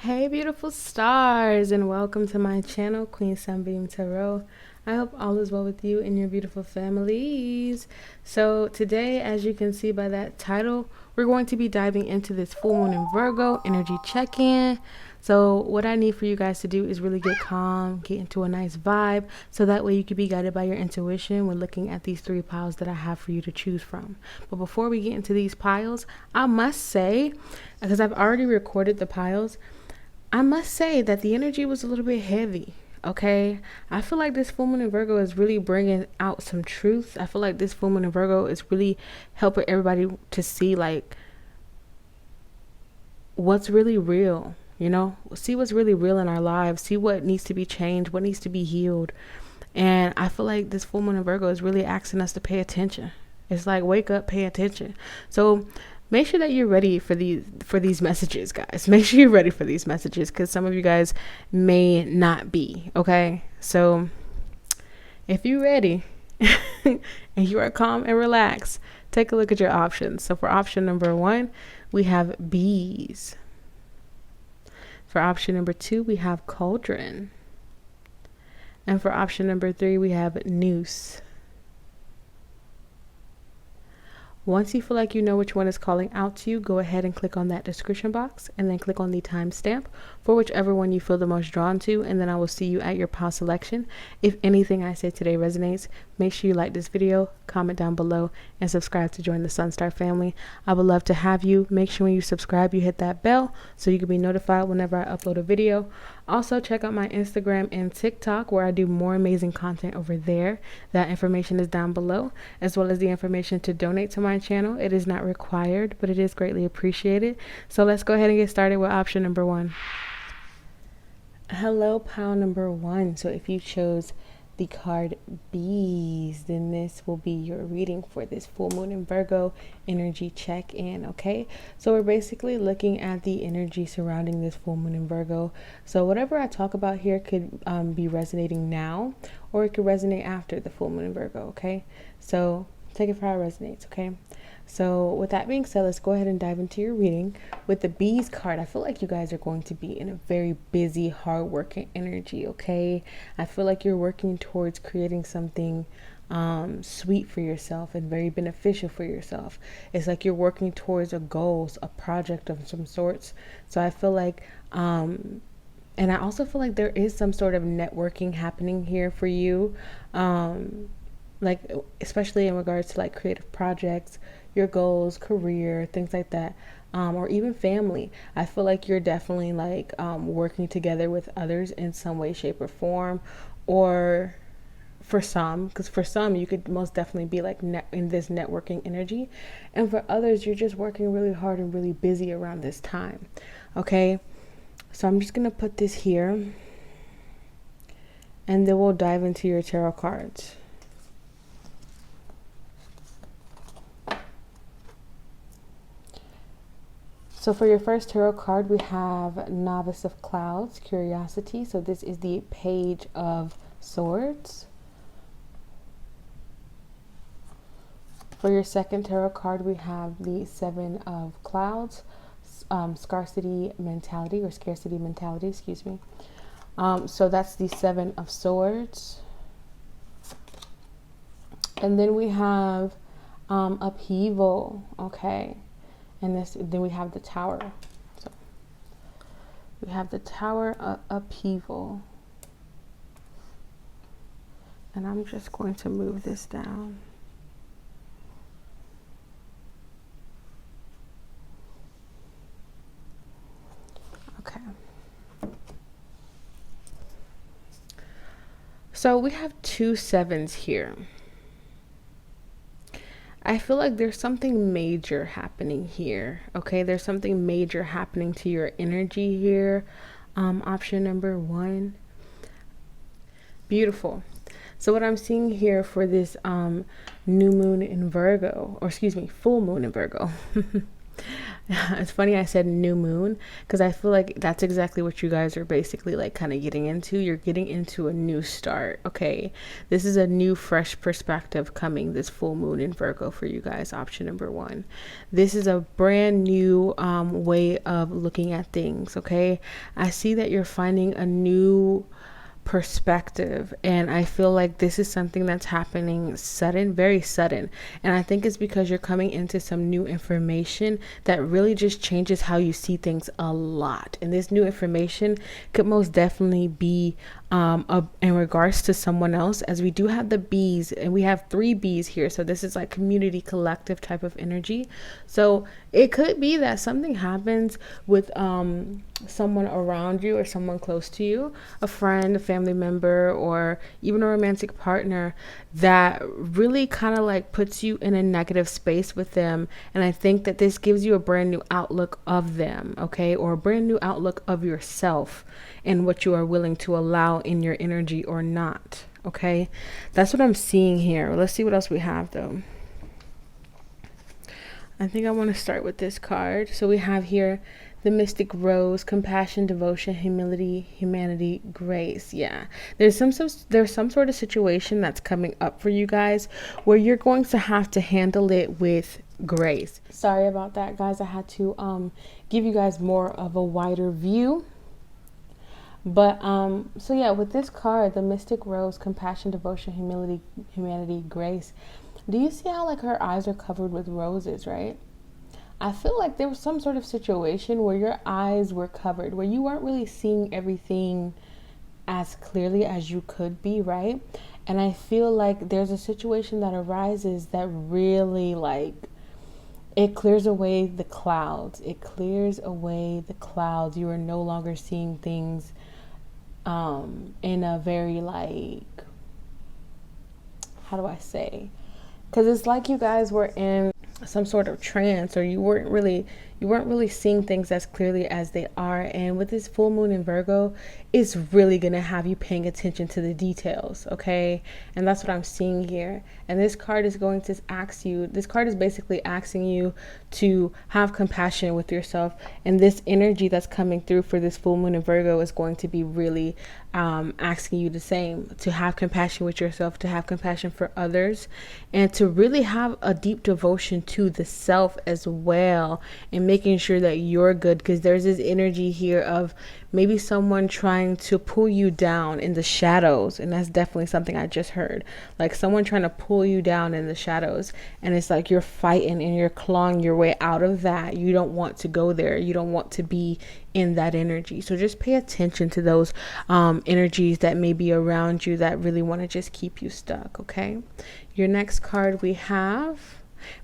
Hey beautiful stars, and welcome to my channel, Queen Sunbeam Tarot. I hope all is well with you and your beautiful families. So today, as you can see by that title, we're going to be diving into this full moon in Virgo energy check-in. So what I need for you guys to do is really get calm, get into a nice vibe, so that way you can be guided by your intuition when looking at these three piles that I have for you to choose from. But before we get into these piles, I must say, because I've already recorded the piles, I must say that the energy was a little bit heavy. Okay, I feel like this full moon in Virgo is really bringing out some truth. I feel like this full moon in Virgo is really helping everybody to see like what's really real, see what's really real in our lives, see what needs to be changed, what needs to be healed. And I feel like this full moon in Virgo is really asking us to pay attention. It's like, wake up, pay attention. So make sure that you're ready for these messages, guys. Make sure you're ready for these messages, because some of you guys may not be. Okay, so if you're ready and you are calm and relaxed, take a look at your options. So for option number 1, we have bees. For option number 2, we have cauldron. And for option number 3, we have noose. Once you feel like you know which one is calling out to you, go ahead and click on that description box and then click on the timestamp for whichever one you feel the most drawn to, and then I will see you at your pile selection. If anything I said today resonates, make sure you like this video, comment down below, and subscribe to join the SunStar family. I would love to have you. Make sure when you subscribe, you hit that bell so you can be notified whenever I upload a video. Also, check out my Instagram and TikTok, where I do more amazing content over there. That information is down below, as well as the information to donate to my channel. It is not required, but it is greatly appreciated. So let's go ahead and get started with option number 1. Hello, pile number 1. So if you chose the card bees, then this will be your reading for this full moon in Virgo energy check-in. Okay, so we're basically looking at the energy surrounding this full moon in Virgo. So whatever I talk about here could be resonating now, or it could resonate after the full moon in Virgo. Okay, so take it for how it resonates. Okay, so with that being said, let's go ahead and dive into your reading. With the bees card, I feel like you guys are going to be in a very busy, hard-working energy. Okay, I feel like you're working towards creating something sweet for yourself and very beneficial for yourself. It's like you're working towards a goal, a project of some sorts. So I feel like and I also feel like there is some sort of networking happening here for you, like especially in regards to like creative projects, your goals, career, things like that, or even family. I feel like you're definitely like working together with others in some way, shape, or form. Or for some, because for some you could most definitely be like in this networking energy, and for others you're just working really hard and really busy around this time. Okay, so I'm just gonna put this here, and then we'll dive into your tarot cards. So for your first tarot card, we have Novice of Clouds, Curiosity. So this is the Page of Swords. For your second tarot card, we have the Seven of Clouds, Scarcity Mentality, or Scarcity Mentality, excuse me. So that's the Seven of Swords. And then we have Upheaval, okay. And then we have the Tower. So we have the Tower, Upheaval. And I'm just going to move this down. Okay. So we have 2 sevens here. I feel like there's something major happening here. Okay, there's something major happening to your energy here. Option number 1. Beautiful. So what I'm seeing here for this new moon in Virgo, or excuse me, full moon in Virgo. It's funny I said new moon, because I feel like that's exactly what you guys are basically like kind of getting into. You're getting into a new start, okay? This is a new fresh perspective coming this full moon in Virgo for you guys, option number one. This is a brand new way of looking at things, okay? I see that you're finding a new perspective, and I feel like this is something that's happening sudden, very sudden, and I think it's because you're coming into some new information that really just changes how you see things a lot. And this new information could most definitely be in regards to someone else, as we do have the bees, and we have 3 bees here, so this is like community collective type of energy. So it could be that something happens with someone around you or someone close to you, a friend, a family member, or even a romantic partner, that really kind of like puts you in a negative space with them. And I think that this gives you a brand new outlook of them, okay, or a brand new outlook of yourself and what you are willing to allow in your energy or not, okay? That's what I'm seeing here. Let's see what else we have though. I think I want to start with this card. So we have here the Mystic Rose, compassion, devotion, humility, humanity, grace. Yeah, there's some sort of situation that's coming up for you guys where you're going to have to handle it with grace. Sorry about that, guys. I had to give you guys more of a wider view. But so yeah, with this card, the Mystic Rose, compassion, devotion, humility, humanity, grace. Do you see how like her eyes are covered with roses, right? I feel like there was some sort of situation where your eyes were covered, where you weren't really seeing everything as clearly as you could be, right? And I feel like there's a situation that arises that really like, it clears away the clouds. It clears away the clouds. You are no longer seeing things in a very like, how do I say? Because it's like you guys were in some sort of trance, or you weren't really seeing things as clearly as they are. And with this full moon in Virgo, it's really gonna have you paying attention to the details, okay? And that's what I'm seeing here. And this card is going to ask you, this card is basically asking you to have compassion with yourself. And this energy that's coming through for this full moon in Virgo is going to be really asking you the same, to have compassion with yourself, to have compassion for others, and to really have a deep devotion to the self as well, and making sure that you're good. Because there's this energy here of maybe someone trying to pull you down in the shadows, and that's definitely something I just heard, like someone trying to pull you down in the shadows, and it's like you're fighting and you're clawing your way out of that. You don't want to go there, you don't want to be in that energy. So just pay attention to those energies that may be around you that really want to just keep you stuck, okay? Your next card we have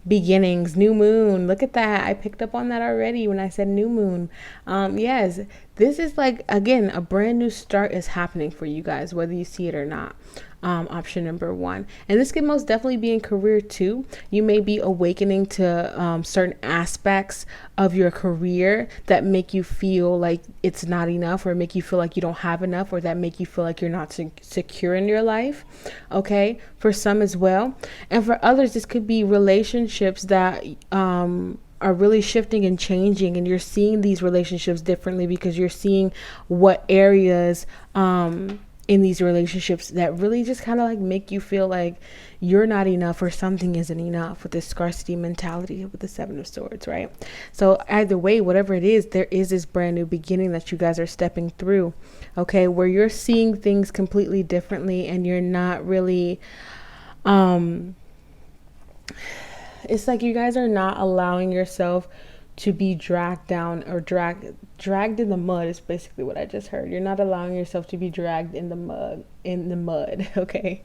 beginnings, new moon. Look at that. I picked up on that already when I said new moon. Yes, this is like, again, a brand new start is happening for you guys, whether you see it or not. Option number one. And this can most definitely be in career too. You may be awakening to certain aspects of your career that make you feel like it's not enough, or make you feel like you don't have enough, or that make you feel like you're not secure in your life. Okay, for some as well. And for others, this could be relationships that are really shifting and changing, and you're seeing these relationships differently because you're seeing what areas in these relationships that really just kind of like make you feel like you're not enough, or something isn't enough, with this scarcity mentality with the 7 of Swords, right? So either way, whatever it is, there is this brand new beginning that you guys are stepping through, okay, where you're seeing things completely differently, and you're not really it's like you guys are not allowing yourself to be dragged down, or dragged in the mud is basically what I just heard. You're not allowing yourself to be dragged in the mud, okay?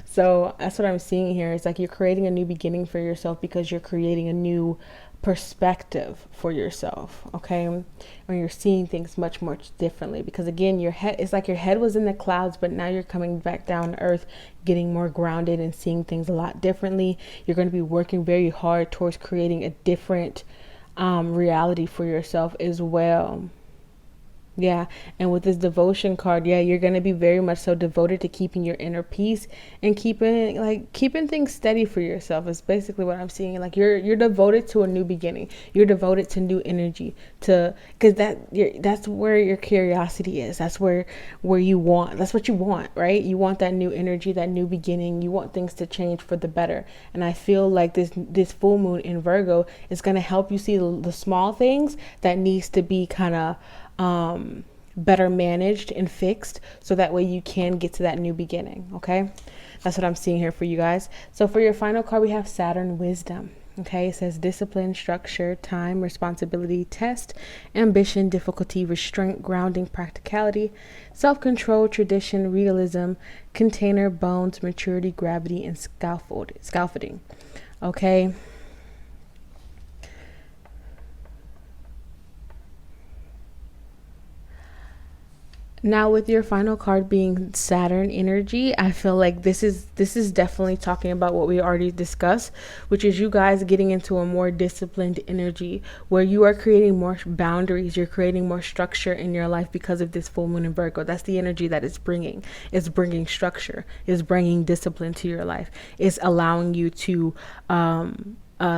So that's what I'm seeing here. It's like you're creating a new beginning for yourself because you're creating a new perspective for yourself, okay? When you're seeing things much differently, because again, your head, it's like your head was in the clouds, but now you're coming back down to earth, getting more grounded and seeing things a lot differently. You're going to be working very hard towards creating a different reality for yourself as well. Yeah, and with this devotion card, yeah, you're gonna be very much so devoted to keeping your inner peace and keeping things steady for yourself. Is basically what I'm seeing. Like you're devoted to a new beginning. You're devoted to new energy. Because that's where your curiosity is. That's where you want. That's what you want, right? You want that new energy, that new beginning. You want things to change for the better. And I feel like this full moon in Virgo is gonna help you see the small things that needs to be kind of better managed and fixed, so that way you can get to that new beginning. Okay, that's what I'm seeing here for you guys. So for your final card, we have Saturn Wisdom. Okay, it says discipline, structure, time, responsibility, test, ambition, difficulty, restraint, grounding, practicality, self-control, tradition, realism, container, bones, maturity, gravity, and scaffolding. Okay. Now with your final card being Saturn energy, I feel like this is definitely talking about what we already discussed, which is you guys getting into a more disciplined energy where you are creating more boundaries, you're creating more structure in your life because of this full moon in Virgo. That's the energy that it's bringing. It's bringing structure, it's bringing discipline to your life. It's allowing you to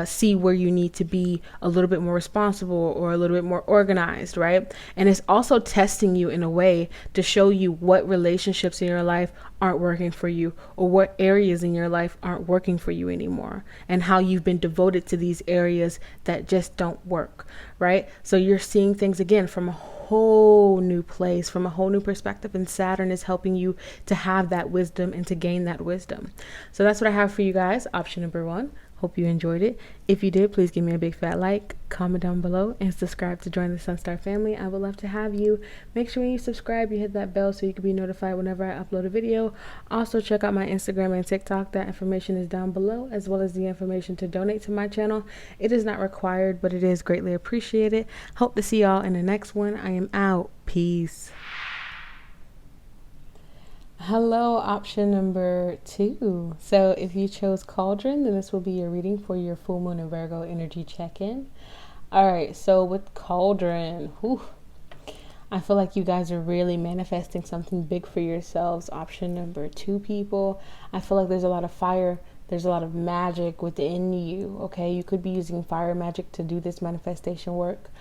see where you need to be a little bit more responsible or a little bit more organized, right? And it's also testing you in a way to show you what relationships in your life aren't working for you, or what areas in your life aren't working for you anymore, and how you've been devoted to these areas that just don't work, right? So you're seeing things again from a whole new place, from a whole new perspective, and Saturn is helping you to have that wisdom and to gain that wisdom. So that's what I have for you guys. Option number 1. Hope you enjoyed it. If you did, please give me a big fat like, comment down below, and subscribe to join the SunStar family. I would love to have you. Make sure when you subscribe, you hit that bell so you can be notified whenever I upload a video. Also, check out my Instagram and TikTok. That information is down below, as well as the information to donate to my channel. It is not required, but it is greatly appreciated. Hope to see y'all in the next one. I am out. Peace. Hello, option number 2. So if you chose Cauldron, then this will be your reading for your full moon in Virgo energy check-in. All right, so with Cauldron, I feel like you guys are really manifesting something big for yourselves. Option number 2, people. I feel like there's a lot of fire. There's a lot of magic within you, okay? You could be using fire magic to do this manifestation work.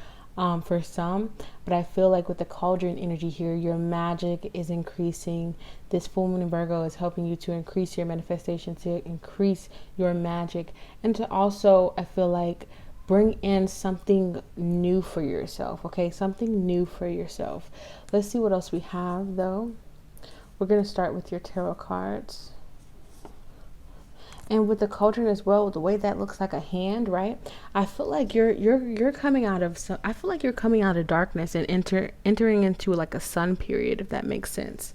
For some, but I feel like with the Cauldron energy here, your magic is increasing. This full moon in Virgo is helping you to increase your manifestation, to increase your magic, and to also, I feel like, bring in something new for yourself. Okay, something new for yourself. Let's see what else we have though. We're going to start with your tarot cards. And with the Cauldron as well, the way that looks like a hand, right? I feel like you're coming out of I feel like you're coming out of darkness and entering into like a sun period, if that makes sense.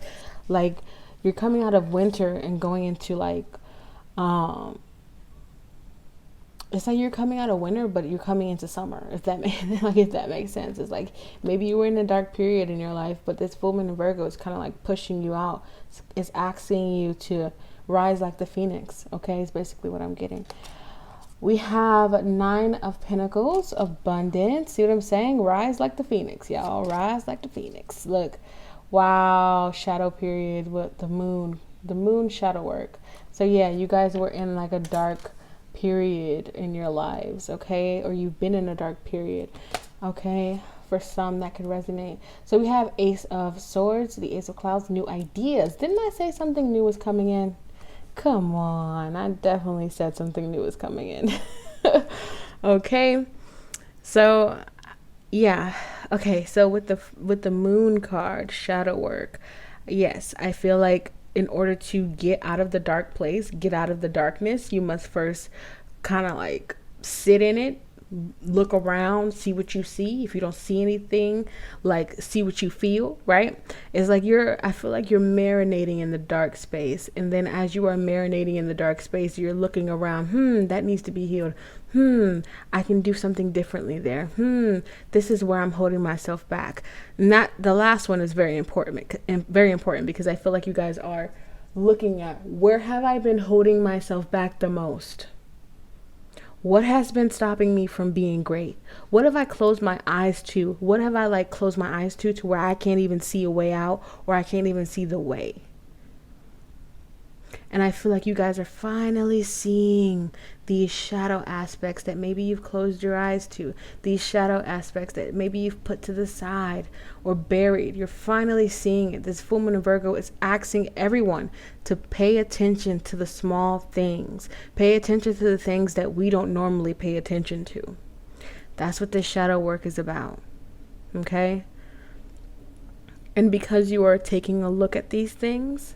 Like you're coming out of winter and going into like it's like you're coming out of winter, but you're coming into summer, if that makes sense. It's like maybe you were in a dark period in your life, but this full moon in Virgo is kind of like pushing you out. It's asking you to rise like the phoenix. Okay, is basically what I'm getting. We have 9 of Pentacles, abundance. See what I'm saying? Rise like the phoenix, y'all. Rise like the phoenix. Look, wow, shadow period with the moon shadow work. So yeah, you guys were in like a dark period in your lives, okay? Or you've been in a dark period, okay? For some, that could resonate. So we have Ace of Swords, the Ace of Clouds, new ideas. Didn't I say something new was coming in? Come on, I definitely said something new is coming in. Okay, so yeah, okay, so with the moon card, shadow work, yes, I feel like in order to get out of the dark place, get out of the darkness, you must first kind of like sit in it, look around, see what you see. If you don't see anything, like see what you feel, right? It's like I feel like you're marinating in the dark space, and then as you are marinating in the dark space, you're looking around, that needs to be healed. I can do something differently there. This is where I'm holding myself back. Not the last one is very important because I feel like you guys are looking at, where have I been holding myself back the most? What has been stopping me from being great? What have I closed my eyes to? What have I like closed my eyes to where I can't even see a way out, or I can't even see the way? And I feel like you guys are finally seeing these shadow aspects that maybe you've closed your eyes to, these shadow aspects that maybe you've put to the side or buried. You're finally seeing it. This full moon in Virgo is asking everyone to pay attention to the small things. Pay attention to the things that we don't normally pay attention to. That's what this shadow work is about. Okay? And because you are taking a look at these things,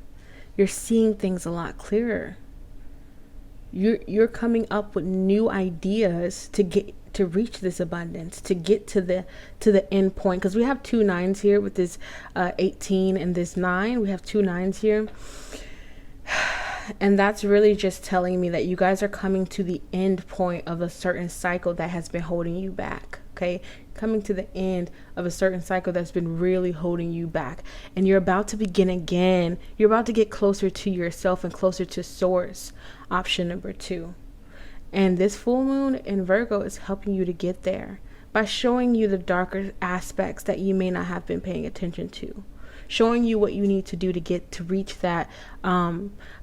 you're seeing things a lot clearer. You're coming up with new ideas to reach this abundance, to get to the end point. Because we have 2 9s here with this 18 and this 9. We have 2 9s here. And that's really just telling me that you guys are coming to the end point of a certain cycle that has been holding you back. Okay, coming to the end of a certain cycle that's been really holding you back, and you're about to begin again. You're about to get closer to yourself and closer to source. Option number 2. And this full moon in Virgo is helping you to get there by showing you the darker aspects that you may not have been paying attention to, showing you what you need to do to reach that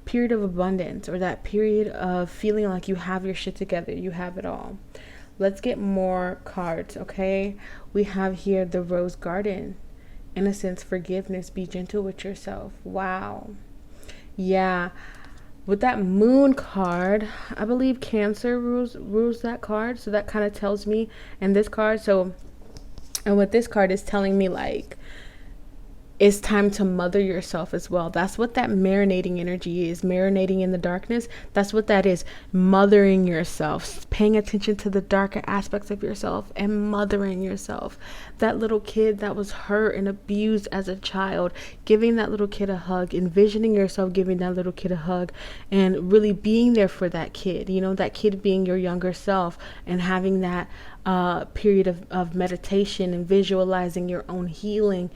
period of abundance, or that period of feeling like you have your shit together, you have it all. Let's get more cards, okay? We have here the Rose Garden, innocence, forgiveness, be gentle with yourself. Wow. Yeah. With that Moon card, I believe Cancer rules that card. So that kind of tells me, and this card, and what this card is telling me, like, it's time to mother yourself as well. That's what that marinating energy is. Marinating in the darkness. That's what that is. Mothering yourself. Paying attention to the darker aspects of yourself and mothering yourself. That little kid that was hurt and abused as a child. Giving that little kid a hug. Envisioning yourself giving that little kid a hug. And really being there for that kid. You know, that kid being your younger self. And having that period of meditation and visualizing your own healing.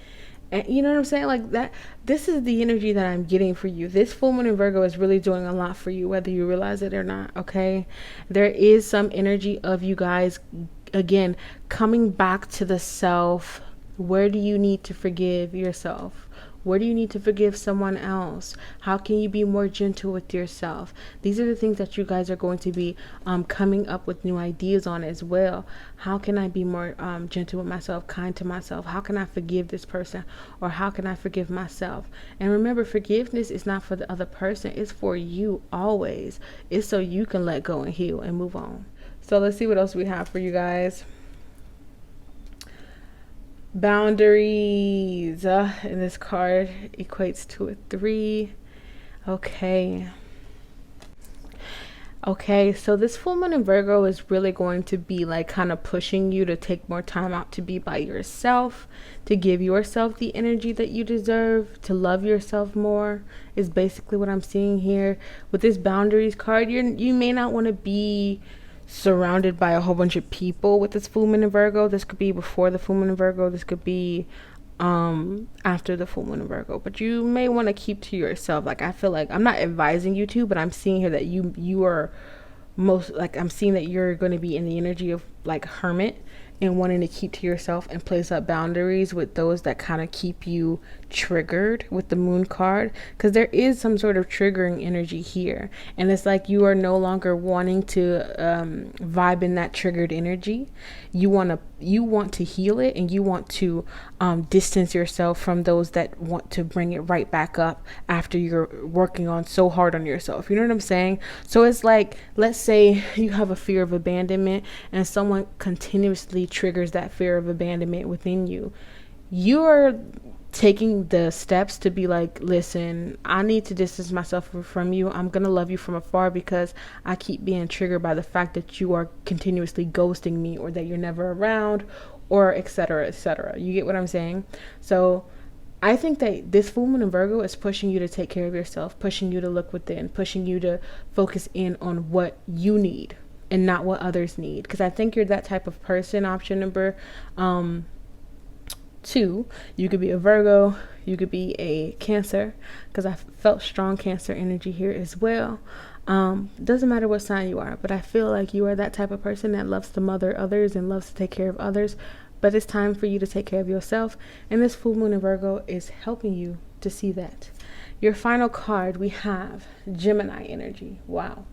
And you know what I'm saying? Like that, this is the energy that I'm getting for you. This full moon in Virgo is really doing a lot for you, whether you realize it or not. Okay. There is some energy of you guys, again, coming back to the self. Where do you need to forgive yourself? Where do you need to forgive someone else? How can you be more gentle with yourself? These are the things that you guys are going to be coming up with new ideas on as well. How can I be more gentle with myself, kind to myself? How can I forgive this person? Or how can I forgive myself? And remember, forgiveness is not for the other person. It's for you always. It's so you can let go and heal and move on. So let's see what else we have for you guys. Boundaries, and this card equates to a 3. Okay, so this full moon in Virgo is really going to be like kind of pushing you to take more time out to be by yourself, to give yourself the energy that you deserve, to love yourself more, is basically what I'm seeing here. With this boundaries card, you may not want to be surrounded by a whole bunch of people with this full moon in Virgo. This could be before the full moon in Virgo. This could be after the full moon in Virgo. But you may want to keep to yourself. Like, I feel like I'm not advising you to, but I'm seeing here that you are most, like, I'm seeing that you're going to be in the energy of like hermit and wanting to keep to yourself and place up boundaries with those that kind of keep you triggered with the moon card, because there is some sort of triggering energy here, and it's like you are no longer wanting to vibe in that triggered energy. You want to heal it, and you want to distance yourself from those that want to bring it right back up after you're working on so hard on yourself. You know what I'm saying? So it's like, let's say you have a fear of abandonment and someone continuously triggers that fear of abandonment within you. You're taking the steps to be like, listen, I need to distance myself from you. I'm gonna love you from afar because I keep being triggered by the fact that you are continuously ghosting me, or that you're never around, or etc., etc. You get what I'm saying? So I think that this full moon in Virgo is pushing you to take care of yourself, pushing you to look within, pushing you to focus in on what you need and not what others need. Because I think you're that type of person. Option number 2, you could be a Virgo, you could be a Cancer, because I felt strong Cancer energy here as well. Doesn't matter what sign you are, but I feel like you are that type of person that loves to mother others and loves to take care of others. But it's time for you to take care of yourself. And this full moon in Virgo is helping you to see that. Your final card, we have Gemini energy. Wow.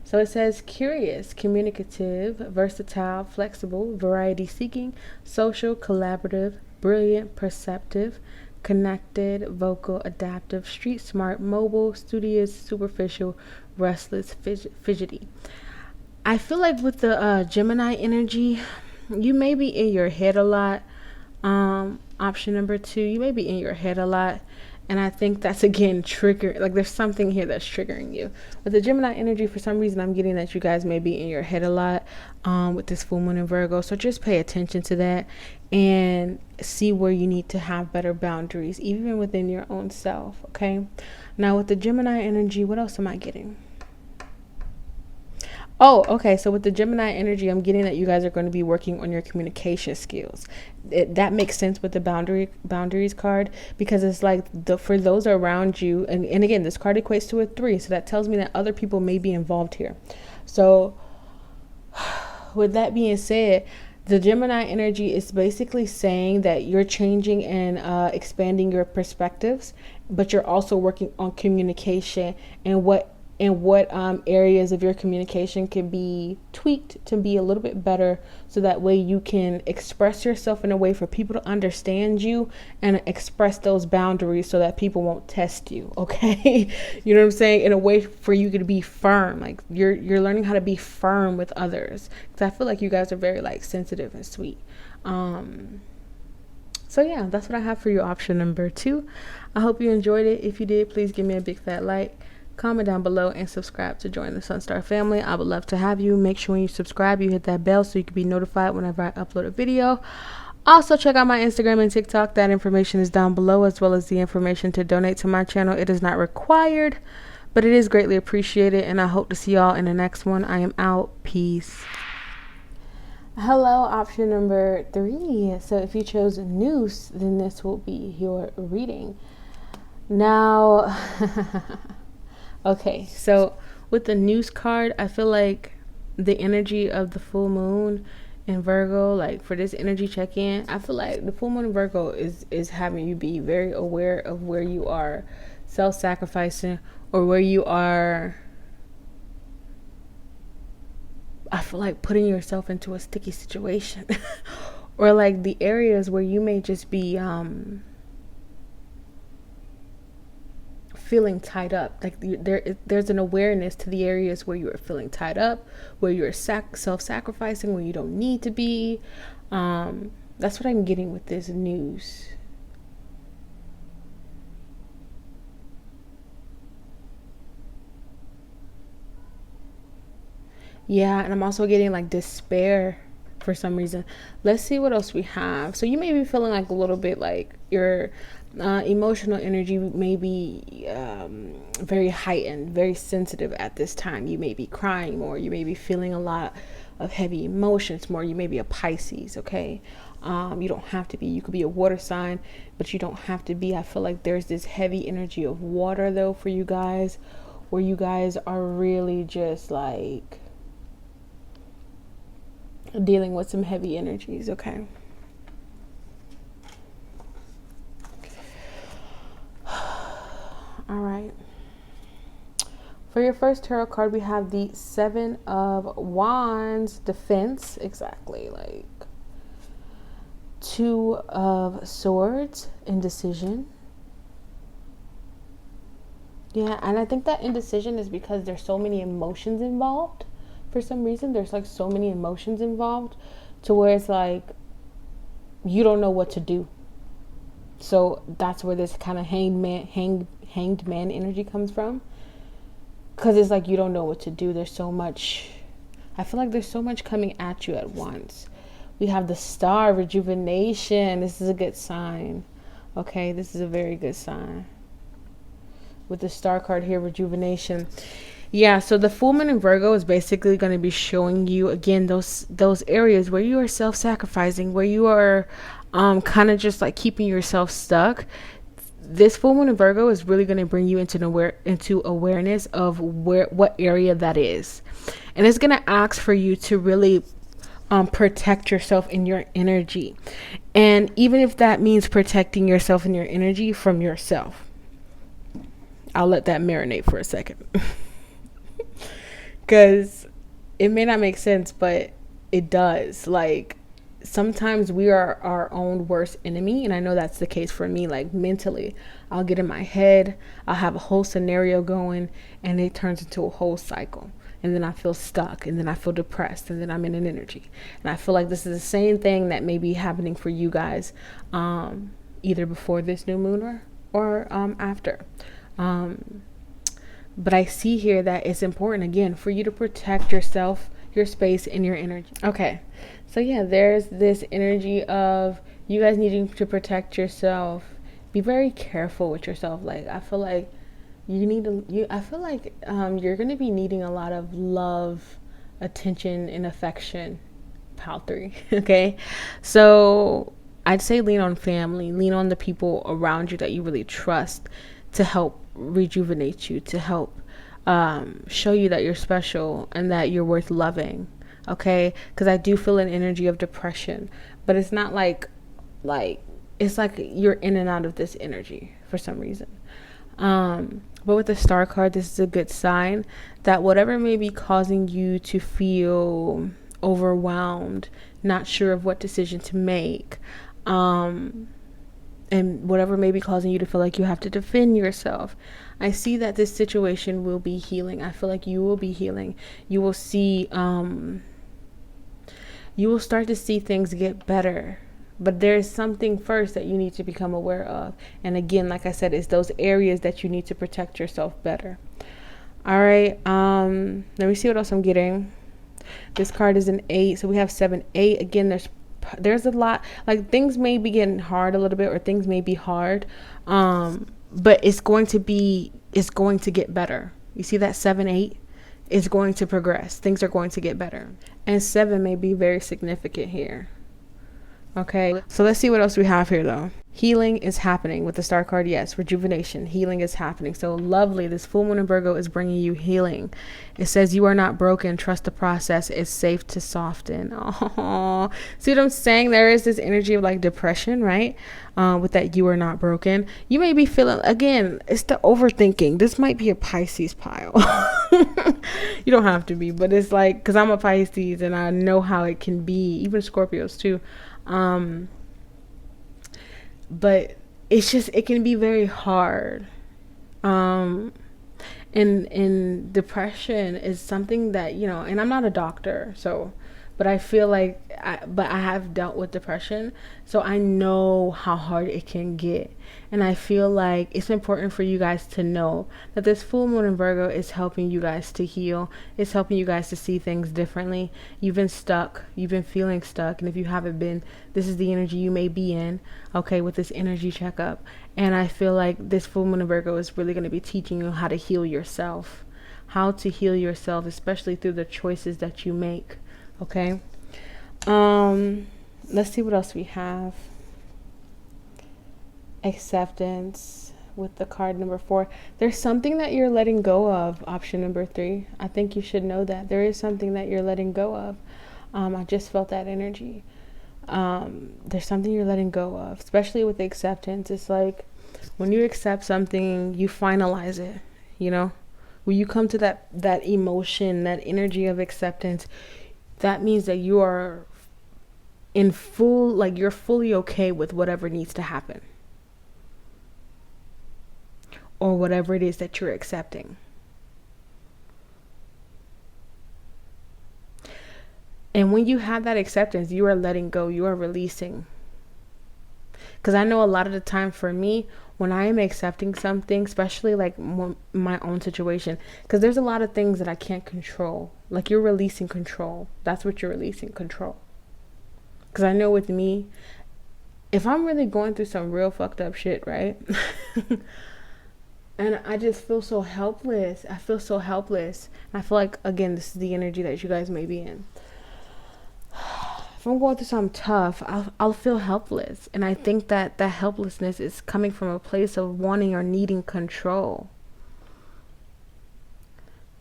So it says curious, communicative, versatile, flexible, variety seeking, social, collaborative, brilliant, perceptive, connected, vocal, adaptive, street smart, mobile, studious, superficial, restless, fidgety. I feel like with the Gemini energy, you may be in your head a lot. Option number 2, you may be in your head a lot. And I think that's, again, trigger. Like, there's something here that's triggering you. With the Gemini energy, for some reason, I'm getting that you guys may be in your head a lot with this full moon in Virgo. So just pay attention to that and see where you need to have better boundaries, even within your own self, okay? Now, with the Gemini energy, what else am I getting? Oh, okay. So with the Gemini energy, I'm getting that you guys are going to be working on your communication skills. That makes sense with the boundaries card, because it's like for those around you. And again, this card equates to a 3. So that tells me that other people may be involved here. So with that being said, the Gemini energy is basically saying that you're changing and expanding your perspectives, but you're also working on communication and what areas of your communication can be tweaked to be a little bit better, so that way you can express yourself in a way for people to understand you and express those boundaries so that people won't test you, okay? You know what I'm saying? In a way for you to be firm. Like you're learning how to be firm with others, because I feel like you guys are very like sensitive and sweet. So yeah, that's what I have for you, option number 2. I hope you enjoyed it. If you did, please give me a big fat like. Comment down below and subscribe to join the SunStar family. I would love to have you. Make sure when you subscribe, you hit that bell so you can be notified whenever I upload a video. Also, check out my Instagram and TikTok. That information is down below, as well as the information to donate to my channel. It is not required, but it is greatly appreciated, and I hope to see y'all in the next one. I am out. Peace. Hello, option number 3. So if you chose Noose, then this will be your reading. Now... Okay, so with the Noose card, I feel like the energy of the full moon in Virgo, like for this energy check-in, I feel like the full moon in Virgo is having you be very aware of where you are self-sacrificing, or where you are, I feel like, putting yourself into a sticky situation or like the areas where you may just be feeling tied up. Like there's an awareness to the areas where you are feeling tied up, where you're self-sacrificing, where you don't need to be. That's what I'm getting with this news. Yeah, and I'm also getting like despair for some reason. Let's see what else we have. So you may be feeling like a little bit like your emotional energy may be very heightened, very sensitive at this time. You may be crying more. You may be feeling a lot of heavy emotions more. You may be a Pisces, okay? You don't have to be. You could be a water sign, but you don't have to be. I feel like there's this heavy energy of water, though, for you guys, where you guys are really just like dealing with some heavy energies, okay? All right. For your first tarot card, we have the 7 of Wands, defense, exactly, like 2 of Swords, indecision. Yeah, and I think that indecision is because there's so many emotions involved. For some reason, there's like so many emotions involved to where it's like you don't know what to do. So that's where this kind of hanged man energy comes from, because it's like you don't know what to do. There's so much, I feel like there's so much coming at you at once. We have the Star, rejuvenation. This is a good sign. Okay, this is a very good sign with the Star card here, rejuvenation. Yeah, so the full moon in Virgo is basically going to be showing you again those areas where you are self-sacrificing, where you are kind of just like keeping yourself stuck. this full moon in Virgo is really going to bring you into awareness of what area that is. And it's going to ask for you to really protect yourself in your energy. And even if that means protecting yourself in your energy from yourself, I'll let that marinate for a second. Because it may not make sense, but it does. Like, sometimes we are our own worst enemy. And I know that's the case for me. Like, mentally, I'll get in my head, I'll have a whole scenario going, and it turns into a whole cycle. And then I feel stuck, and then I feel depressed, and then I'm in an energy. And I feel like this is the same thing that may be happening for you guys, either before this new moon or after. But I see here that it's important, again, for you to protect yourself, your space, and your energy. Okay, so yeah, there's this energy of you guys needing to protect yourself. Be very careful with yourself. Like, I feel like I feel like you're going to be needing a lot of love, attention, and affection. Pile 3. Okay. So I'd say lean on family, lean on the people around you that you really trust to help rejuvenate you, to help show you that you're special and that you're worth loving. Okay. Because I do feel an energy of depression, but it's not like it's like you're in and out of this energy for some reason. But with the Star card, this is a good sign that whatever may be causing you to feel overwhelmed, not sure of what decision to make, and whatever may be causing you to feel like you have to defend yourself, I see that this situation will be healing. I feel like you will be healing. You will see, you will start to see things get better. But there's something first that you need to become aware of. And again, like I said, it's those areas that you need to protect yourself better. All right. Let me see what else I'm getting. This card is an 8. So we have 7, 8. Again, there's a lot. Like, things may be getting hard a little bit, or things may be hard. But it's going to get better. You see that 7, 8? It's going to progress. Things are going to get better. And 7 may be very significant here. Okay, so let's see what else we have here, though. Healing is happening with the Star card. Yes, rejuvenation, healing is happening. So lovely. This full moon in Virgo is bringing you healing. It says you are not broken. Trust the process. It's safe to soften. Oh, see what I'm saying? There is this energy of like depression, right? With that you are not broken. You may be feeling, again, it's the overthinking. This might be a Pisces pile. You don't have to be, but it's like, because I'm a Pisces and I know how it can be, even Scorpios too. But it's just, it can be very hard. And depression is something that, you know, and I'm not a doctor, so, but I feel like, I have dealt with depression, so I know how hard it can get. And I feel like it's important for you guys to know that this full moon in Virgo is helping you guys to heal. It's helping you guys to see things differently. You've been stuck. You've been feeling stuck. And if you haven't been, this is the energy you may be in, okay, with this energy checkup. And I feel like this full moon in Virgo is really going to be teaching you how to heal yourself. How to heal yourself, especially through the choices that you make. Okay. Let's see what else we have. Acceptance with the card number 4. There's something that you're letting go of. Option number 3. I think you should know that there is something that you're letting go of. I just felt that energy. There's something you're letting go of, especially with acceptance. It's like when you accept something, you finalize it, you know, when you come to that emotion, that energy of acceptance, that means that you are in full, like you're fully okay with whatever needs to happen. Or whatever it is that you're accepting. And when you have that acceptance, you are letting go, you are releasing. Because I know a lot of the time for me, when I am accepting something, especially like my own situation, because there's a lot of things that I can't control. Like, you're releasing control. That's what you're releasing, control. Because I know with me, if I'm really going through some real fucked up shit, right? And I just feel so helpless. I feel so helpless. I feel like, again, this is the energy that you guys may be in. if I'm going through something tough, I'll feel helpless. And I think that that helplessness is coming from a place of wanting or needing control.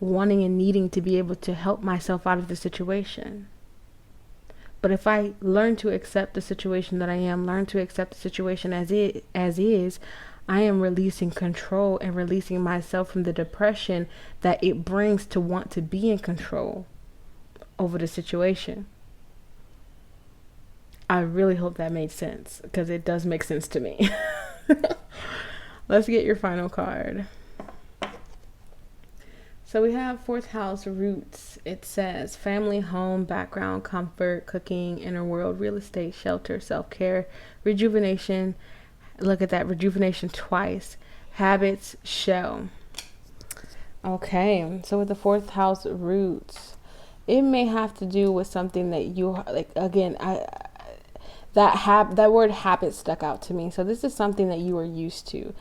Wanting and needing to be able to help myself out of the situation. But if I learn to accept the situation that I am, learn to accept the situation as is, I am releasing control and releasing myself from the depression that it brings to want to be in control over the situation. I really hope that made sense, because it does make sense to me. Let's get your final card. So we have fourth house, roots. It says family, home, background, comfort, cooking, inner world, real estate, shelter, self-care, rejuvenation. Look at that, rejuvenation twice. Habits, shell. Okay, so with the fourth house, roots, it may have to do with something that you like. Again, that word habit stuck out to me. So this is something that you are used to.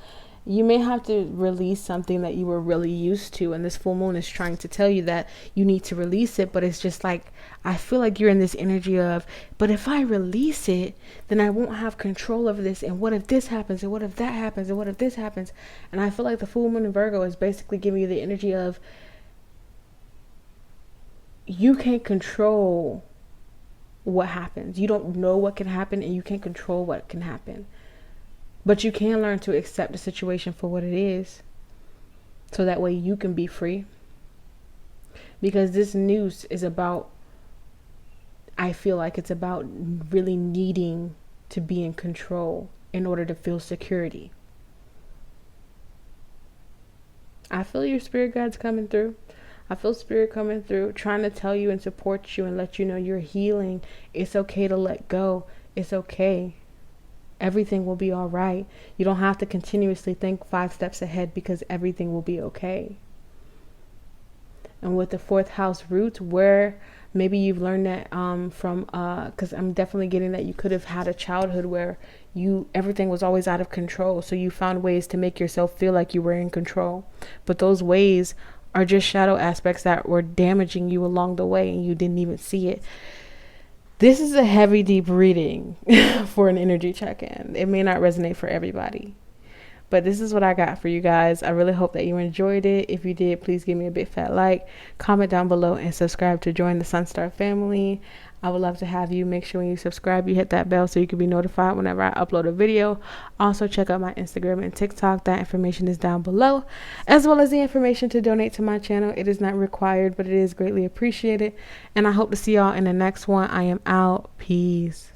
You may have to release something that you were really used to, and this full moon is trying to tell you that you need to release it. But it's just like, I feel like you're in this energy of, but if I release it, then I won't have control over this, and what if this happens, and what if that happens, and what if this happens? And I feel like the full moon in Virgo is basically giving you the energy of, you can't control what happens. You don't know what can happen, and you can't control what can happen. But you can learn to accept the situation for what it is, so that way you can be free. Because this news is about, I feel like it's about really needing to be in control in order to feel security. I feel your spirit guides coming through. I feel spirit coming through, trying to tell you and support you and let you know you're healing. It's okay to let go. It's okay. Everything will be all right. You don't have to continuously think 5 steps ahead, because everything will be okay. And with the fourth house roots, where maybe you've learned that from, because I'm definitely getting that you could have had a childhood where everything was always out of control. So you found ways to make yourself feel like you were in control. But those ways are just shadow aspects that were damaging you along the way, and you didn't even see it. This is a heavy, deep reading for an energy check-in. It may not resonate for everybody, but this is what I got for you guys. I really hope that you enjoyed it. If you did, please give me a big fat like, comment down below, and subscribe to join the SunStar family. I would love to have you. Make sure when you subscribe, you hit that bell so you can be notified whenever I upload a video. Also, check out my Instagram and TikTok. That information is down below, as well as the information to donate to my channel. It is not required, but it is greatly appreciated. And I hope to see y'all in the next one. I am out. Peace.